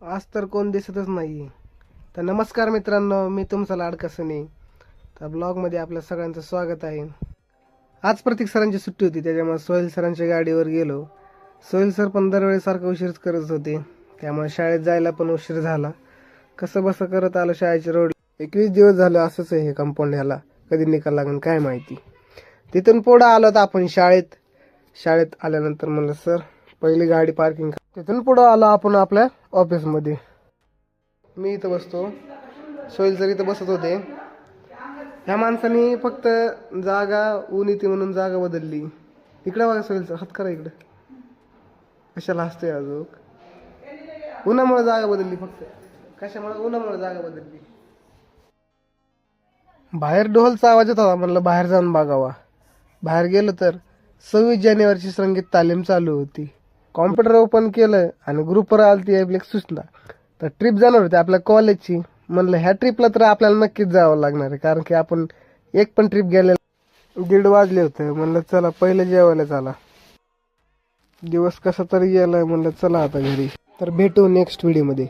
आज तर कोण दिसतच नाही. तर नमस्कार मित्रांनो, मी तुमचा लाडका सनी. तर ब्लॉगमध्ये आपल्या सगळ्यांचं स्वागत आहे. आज प्रतीक सरांची सुट्टी होती, त्याच्यामुळे सोहेल सरांच्या गाडीवर गेलो. सोहेल सर पण दरवेळेसारखं उशीरच करत होते, त्यामुळे शाळेत जायला पण उशीर झाला. कसं बसं करत आलो शाळेच्या रोड. 21 दिवस झालं असंच आहे हे कंपाऊंड. ह्याला कधी निकाल लागेल काय माहिती. तिथून पुढं आलो तर आपण शाळेत आल्यानंतर म्हणलं सर पहिली गाडी पार्किंग. तिथून पुढं आलो आपण आपल्या ऑफिसमध्ये. मी इथं बसतो, सोहेल सर इथं बसत होते. ह्या माणसाने फक्त जागा ऊन येते म्हणून जागा बदलली. इकडे बघा सोहेल सर, हात करा इकडे. कशाला हसतोय अजून? उन्हामुळे जागा बदलली फक्त. कशामुळे? उन्हामुळे जागा बदलली. बाहेर ढोलचा आवाज येत होता, म्हणलं बाहेर जाऊन बघावा. बाहेर गेलो तर 26 जानेवारीची संगीत तालीम चालू होती. कॉम्प्युटर ओपन केलं आणि ग्रुपवर आलती आपली एक सूचना. तर ट्रिप जाणार होती आपल्या कॉलेजची. म्हणलं ह्या ट्रिपला तर आपल्याला नक्कीच जावं लागणार आहे, कारण की आपण एक पण ट्रिप गेलेला. 1:30 वाजले होते. म्हणलं चला पहिलं जेवायला चला. दिवस कसा तरी गेलाय, म्हणलं चला आता घरी. तर भेटू नेक्स्ट व्हिडिओमध्ये.